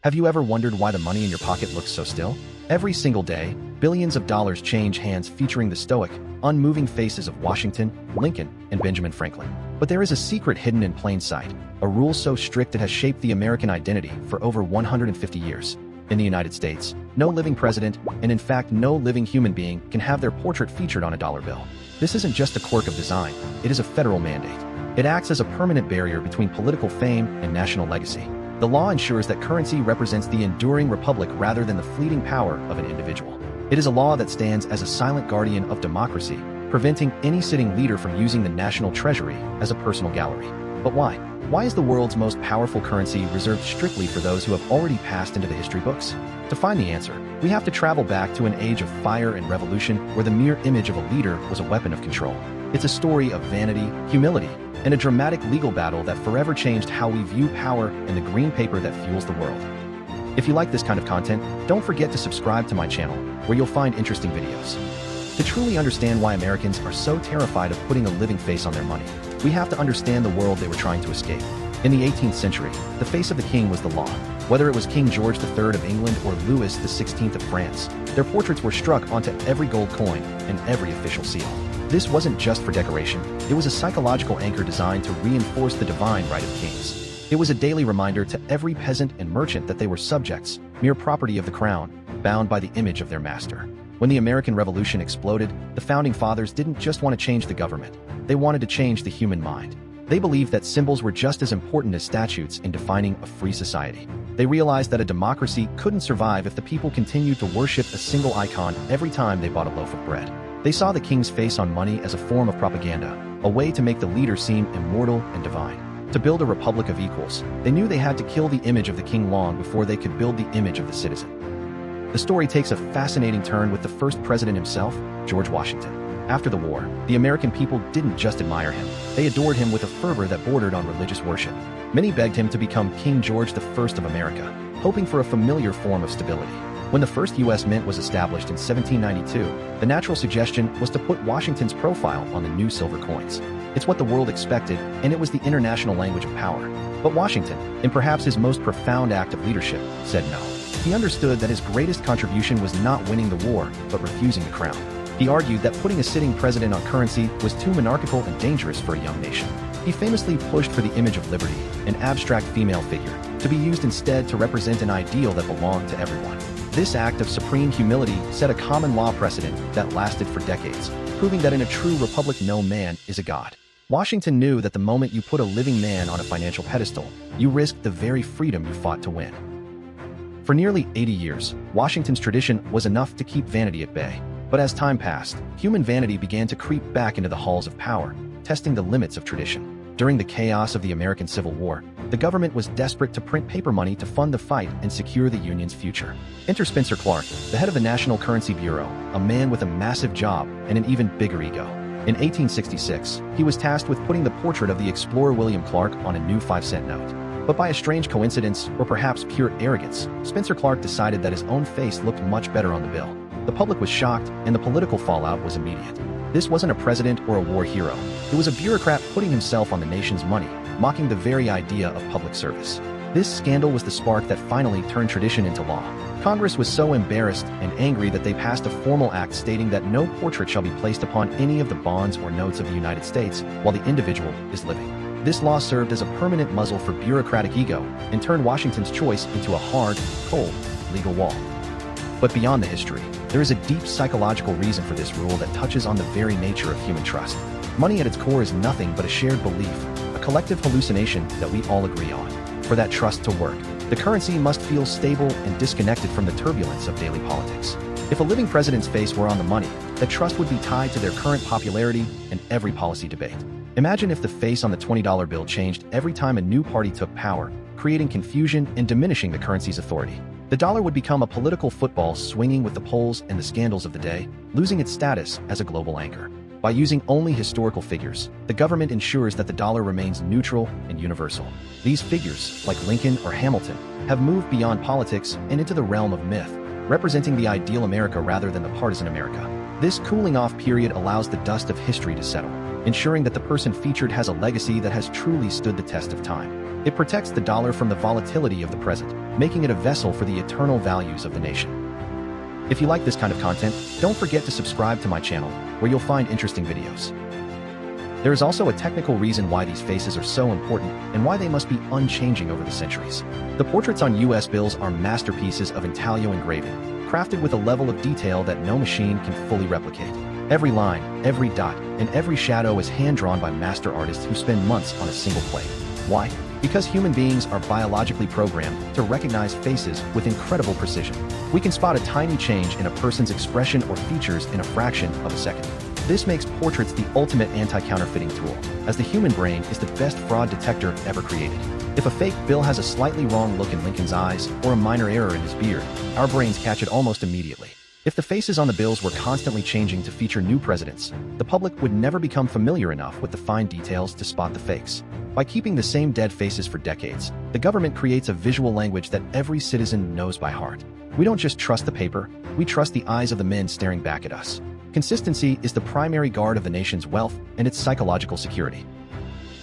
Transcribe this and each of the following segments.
Have you ever wondered why the money in your pocket looks so still? Every single day, billions of dollars change hands featuring the stoic, unmoving faces of Washington, Lincoln, and Benjamin Franklin. But there is a secret hidden in plain sight, a rule so strict it has shaped the American identity for over 150 years. In the United States, no living president, and in fact no living human being, can have their portrait featured on a dollar bill. This isn't just a quirk of design, it is a federal mandate. It acts as a permanent barrier between political fame and national legacy. The law ensures that currency represents the enduring republic rather than the fleeting power of an individual. It is a law that stands as a silent guardian of democracy, preventing any sitting leader from using the national treasury as a personal gallery. But why? Why is the world's most powerful currency reserved strictly for those who have already passed into the history books? To find the answer, we have to travel back to an age of fire and revolution where the mere image of a leader was a weapon of control. It's a story of vanity, humility, and a dramatic legal battle that forever changed how we view power and the green paper that fuels the world. If you like this kind of content, don't forget to subscribe to my channel, where you'll find interesting videos. To truly understand why Americans are so terrified of putting a living face on their money, we have to understand the world they were trying to escape. In the 18th century, the face of the king was the law. Whether it was King George III of England or Louis XVI of France, their portraits were struck onto every gold coin and every official seal. This wasn't just for decoration, it was a psychological anchor designed to reinforce the divine right of kings. It was a daily reminder to every peasant and merchant that they were subjects, mere property of the crown, bound by the image of their master. When the American Revolution exploded, the Founding Fathers didn't just want to change the government, they wanted to change the human mind. They believed that symbols were just as important as statutes in defining a free society. They realized that a democracy couldn't survive if the people continued to worship a single icon every time they bought a loaf of bread. They saw the king's face on money as a form of propaganda, a way to make the leader seem immortal and divine. To build a republic of equals, they knew they had to kill the image of the king long before they could build the image of the citizen. The story takes a fascinating turn with the first president himself, George Washington. After the war, the American people didn't just admire him, they adored him with a fervor that bordered on religious worship. Many begged him to become King George I of America, hoping for a familiar form of stability. When the first U.S. Mint was established in 1792, the natural suggestion was to put Washington's profile on the new silver coins. It's what the world expected, and it was the international language of power. But Washington, in perhaps his most profound act of leadership, said no. He understood that his greatest contribution was not winning the war, but refusing the crown. He argued that putting a sitting president on currency was too monarchical and dangerous for a young nation. He famously pushed for the image of liberty, an abstract female figure, to be used instead to represent an ideal that belonged to everyone. This act of supreme humility set a common law precedent that lasted for decades, proving that in a true republic no man is a god. Washington knew that the moment you put a living man on a financial pedestal, you risked the very freedom you fought to win. For nearly 80 years, Washington's tradition was enough to keep vanity at bay. But as time passed, human vanity began to creep back into the halls of power, testing the limits of tradition. During the chaos of the American Civil War, the government was desperate to print paper money to fund the fight and secure the Union's future. Enter Spencer Clark, the head of the National Currency Bureau, a man with a massive job and an even bigger ego. In 1866, he was tasked with putting the portrait of the explorer William Clark on a new 5-cent note. But by a strange coincidence, or perhaps pure arrogance, Spencer Clark decided that his own face looked much better on the bill. The public was shocked, and the political fallout was immediate. This wasn't a president or a war hero. It was a bureaucrat putting himself on the nation's money, mocking the very idea of public service. This scandal was the spark that finally turned tradition into law. Congress was so embarrassed and angry that they passed a formal act stating that no portrait shall be placed upon any of the bonds or notes of the United States while the individual is living. This law served as a permanent muzzle for bureaucratic ego and turned Washington's choice into a hard, cold, legal wall. But beyond the history, there is a deep psychological reason for this rule that touches on the very nature of human trust. Money at its core is nothing but a shared belief, a collective hallucination that we all agree on. For that trust to work, the currency must feel stable and disconnected from the turbulence of daily politics. If a living president's face were on the money, that trust would be tied to their current popularity and every policy debate. Imagine if the face on the $20 bill changed every time a new party took power, creating confusion and diminishing the currency's authority. The dollar would become a political football swinging with the polls and the scandals of the day, losing its status as a global anchor. By using only historical figures, the government ensures that the dollar remains neutral and universal. These figures, like Lincoln or Hamilton, have moved beyond politics and into the realm of myth, representing the ideal America rather than the partisan America. This cooling-off period allows the dust of history to settle, ensuring that the person featured has a legacy that has truly stood the test of time. It protects the dollar from the volatility of the present, making it a vessel for the eternal values of the nation. If you like this kind of content, don't forget to subscribe to my channel, where you'll find interesting videos. There is also a technical reason why these faces are so important and why they must be unchanging over the centuries. The portraits on US bills are masterpieces of intaglio engraving, crafted with a level of detail that no machine can fully replicate. Every line, every dot, and every shadow is hand-drawn by master artists who spend months on a single plate. Why? Because human beings are biologically programmed to recognize faces with incredible precision. We can spot a tiny change in a person's expression or features in a fraction of a second. This makes portraits the ultimate anti-counterfeiting tool, as the human brain is the best fraud detector ever created. If a fake bill has a slightly wrong look in Lincoln's eyes or a minor error in his beard, our brains catch it almost immediately. If the faces on the bills were constantly changing to feature new presidents, the public would never become familiar enough with the fine details to spot the fakes. By keeping the same dead faces for decades, the government creates a visual language that every citizen knows by heart. We don't just trust the paper, we trust the eyes of the men staring back at us. Consistency is the primary guard of the nation's wealth and its psychological security.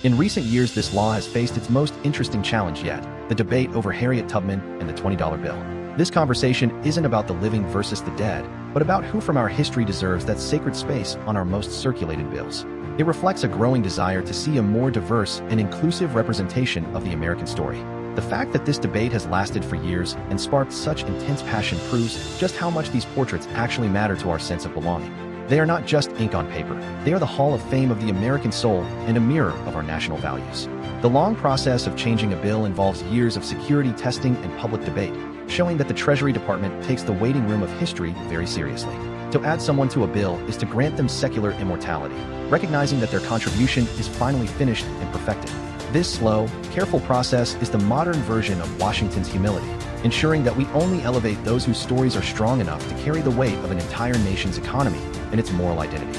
In recent years, this law has faced its most interesting challenge yet, the debate over Harriet Tubman and the $20 bill. This conversation isn't about the living versus the dead, but about who from our history deserves that sacred space on our most circulated bills. It reflects a growing desire to see a more diverse and inclusive representation of the American story. The fact that this debate has lasted for years and sparked such intense passion proves just how much these portraits actually matter to our sense of belonging. They are not just ink on paper, they are the Hall of Fame of the American soul and a mirror of our national values. The long process of changing a bill involves years of security testing and public debate, showing that the Treasury Department takes the waiting room of history very seriously. To add someone to a bill is to grant them secular immortality, recognizing that their contribution is finally finished and perfected. This slow, careful process is the modern version of Washington's humility, ensuring that we only elevate those whose stories are strong enough to carry the weight of an entire nation's economy and its moral identity.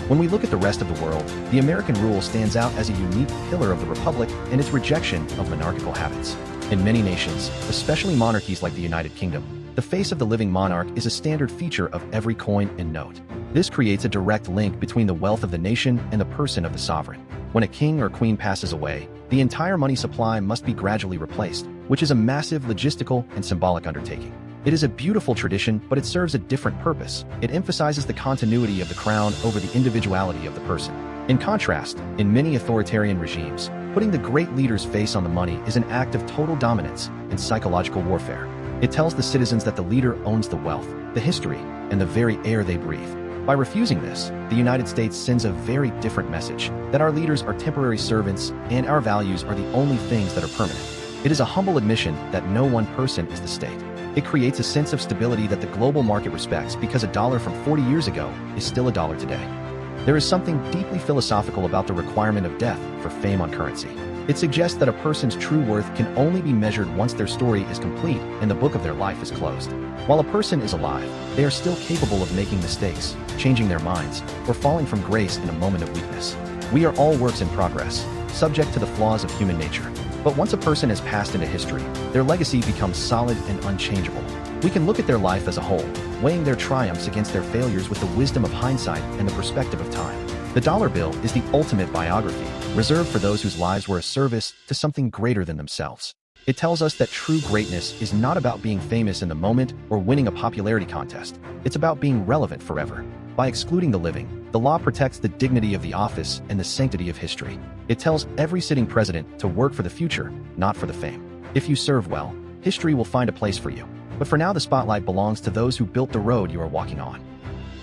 When we look at the rest of the world, the American rule stands out as a unique pillar of the republic and its rejection of monarchical habits. In many nations, especially monarchies like the United Kingdom, the face of the living monarch is a standard feature of every coin and note. This creates a direct link between the wealth of the nation and the person of the sovereign. When a king or queen passes away, the entire money supply must be gradually replaced, which is a massive logistical and symbolic undertaking. It is a beautiful tradition, but it serves a different purpose. It emphasizes the continuity of the crown over the individuality of the person. In contrast, in many authoritarian regimes, putting the great leader's face on the money is an act of total dominance and psychological warfare. It tells the citizens that the leader owns the wealth, the history, and the very air they breathe. By refusing this, the United States sends a very different message, that our leaders are temporary servants and our values are the only things that are permanent. It is a humble admission that no one person is the state. It creates a sense of stability that the global market respects because a dollar from 40 years ago is still a dollar today. There is something deeply philosophical about the requirement of death for fame on currency. It suggests that a person's true worth can only be measured once their story is complete and the book of their life is closed. While a person is alive, they are still capable of making mistakes, changing their minds, or falling from grace in a moment of weakness. We are all works in progress, subject to the flaws of human nature. But once a person has passed into history, their legacy becomes solid and unchangeable. We can look at their life as a whole, weighing their triumphs against their failures with the wisdom of hindsight and the perspective of time. The dollar bill is the ultimate biography, reserved for those whose lives were a service to something greater than themselves. It tells us that true greatness is not about being famous in the moment or winning a popularity contest. It's about being relevant forever. By excluding the living, the law protects the dignity of the office and the sanctity of history. It tells every sitting president to work for the future, not for the fame. If you serve well, history will find a place for you. But for now, the spotlight belongs to those who built the road you are walking on.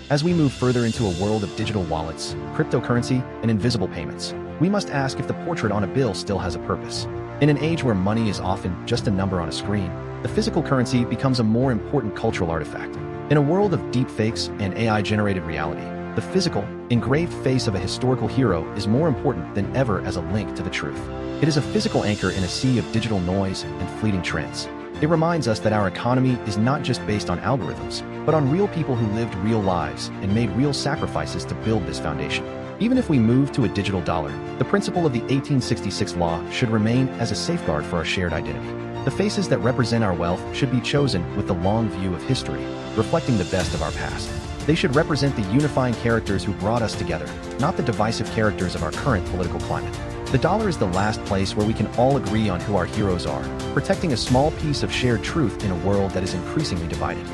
As we move further into a world of digital wallets, cryptocurrency, and invisible payments, we must ask if the portrait on a bill still has a purpose. In an age where money is often just a number on a screen, the physical currency becomes a more important cultural artifact. In a world of deepfakes and AI-generated reality, the physical, engraved face of a historical hero is more important than ever as a link to the truth. It is a physical anchor in a sea of digital noise and fleeting trends. It reminds us that our economy is not just based on algorithms, but on real people who lived real lives and made real sacrifices to build this foundation. Even if we move to a digital dollar, the principle of the 1866 law should remain as a safeguard for our shared identity. The faces that represent our wealth should be chosen with the long view of history, reflecting the best of our past. They should represent the unifying characters who brought us together, not the divisive characters of our current political climate. The dollar is the last place where we can all agree on who our heroes are, protecting a small piece of shared truth in a world that is increasingly divided.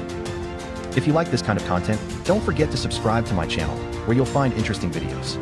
If you like this kind of content, don't forget to subscribe to my channel, where you'll find interesting videos.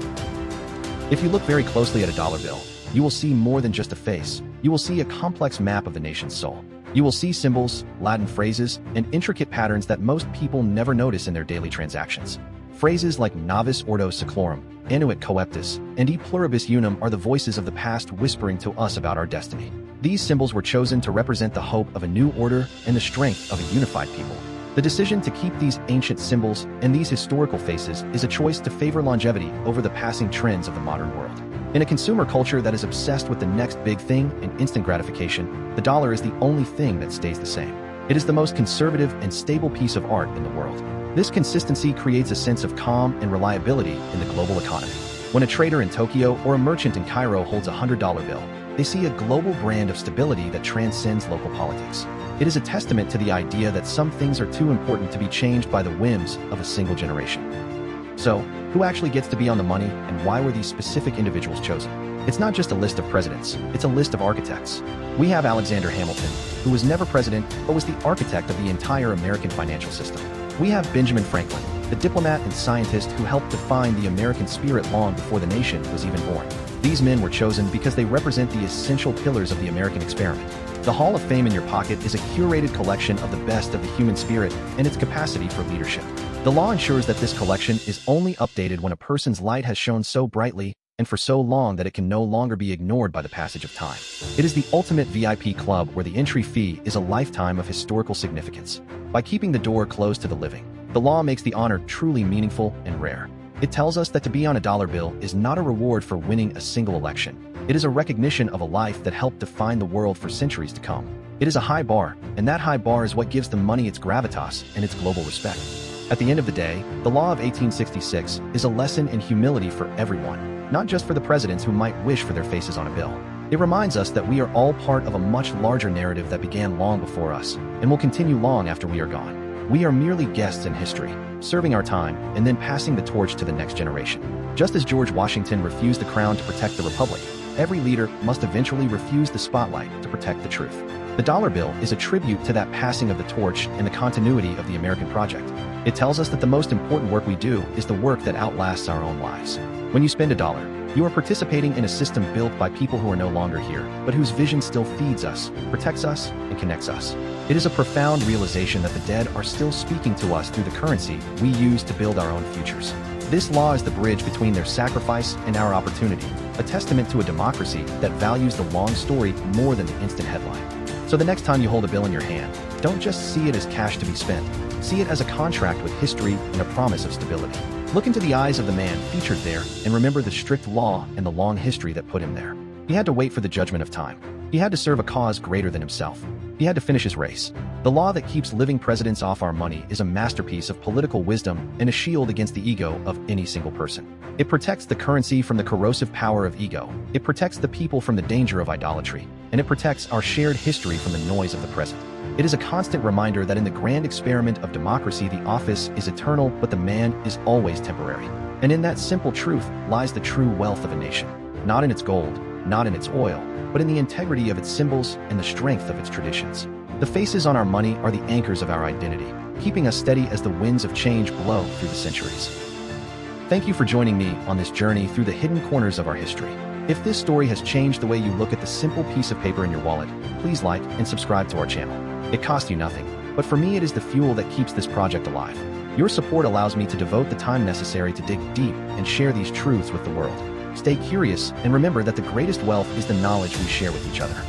If you look very closely at a dollar bill, you will see more than just a face. You will see a complex map of the nation's soul. You will see symbols, Latin phrases, and intricate patterns that most people never notice in their daily transactions. Phrases like Navis Ordo Seclorum, Annuit Coeptus, and E Pluribus Unum are the voices of the past whispering to us about our destiny. These symbols were chosen to represent the hope of a new order and the strength of a unified people. The decision to keep these ancient symbols and these historical faces is a choice to favor longevity over the passing trends of the modern world. In a consumer culture that is obsessed with the next big thing and instant gratification, the dollar is the only thing that stays the same. It is the most conservative and stable piece of art in the world. This consistency creates a sense of calm and reliability in the global economy. When a trader in Tokyo or a merchant in Cairo holds a $100 bill, they see a global brand of stability that transcends local politics. It is a testament to the idea that some things are too important to be changed by the whims of a single generation. So, who actually gets to be on the money, and why were these specific individuals chosen? It's not just a list of presidents, it's a list of architects. We have Alexander Hamilton, who was never president, but was the architect of the entire American financial system. We have Benjamin Franklin, the diplomat and scientist who helped define the American spirit long before the nation was even born. These men were chosen because they represent the essential pillars of the American experiment. The Hall of Fame in your pocket is a curated collection of the best of the human spirit and its capacity for leadership. The law ensures that this collection is only updated when a person's light has shone so brightly and for so long that it can no longer be ignored by the passage of time. It is the ultimate VIP club where the entry fee is a lifetime of historical significance. By keeping the door closed to the living, the law makes the honor truly meaningful and rare. It tells us that to be on a dollar bill is not a reward for winning a single election. It is a recognition of a life that helped define the world for centuries to come. It is a high bar, and that high bar is what gives the money its gravitas and its global respect. At the end of the day, the law of 1866 is a lesson in humility for everyone, not just for the presidents who might wish for their faces on a bill. It reminds us that we are all part of a much larger narrative that began long before us, and will continue long after we are gone. We are merely guests in history, serving our time and then passing the torch to the next generation. Just as George Washington refused the crown to protect the republic, every leader must eventually refuse the spotlight to protect the truth. The dollar bill is a tribute to that passing of the torch and the continuity of the American project. It tells us that the most important work we do is the work that outlasts our own lives. When you spend a dollar, you are participating in a system built by people who are no longer here, but whose vision still feeds us, protects us, and connects us. It is a profound realization that the dead are still speaking to us through the currency we use to build our own futures. This law is the bridge between their sacrifice and our opportunity, a testament to a democracy that values the long story more than the instant headline. So the next time you hold a bill in your hand, don't just see it as cash to be spent. See it as a contract with history and a promise of stability. Look into the eyes of the man featured there and remember the strict law and the long history that put him there. He had to wait for the judgment of time. He had to serve a cause greater than himself. He had to finish his race. The law that keeps living presidents off our money is a masterpiece of political wisdom and a shield against the ego of any single person. It protects the currency from the corrosive power of ego. It protects the people from the danger of idolatry. And it protects our shared history from the noise of the present. It is a constant reminder that in the grand experiment of democracy, the office is eternal, but the man is always temporary. And in that simple truth lies the true wealth of a nation. Not in its gold, not in its oil, but in the integrity of its symbols and the strength of its traditions. The faces on our money are the anchors of our identity, keeping us steady as the winds of change blow through the centuries. Thank you for joining me on this journey through the hidden corners of our history. If this story has changed the way you look at the simple piece of paper in your wallet, please like and subscribe to our channel. It costs you nothing, but for me it is the fuel that keeps this project alive. Your support allows me to devote the time necessary to dig deep and share these truths with the world. Stay curious and remember that the greatest wealth is the knowledge we share with each other.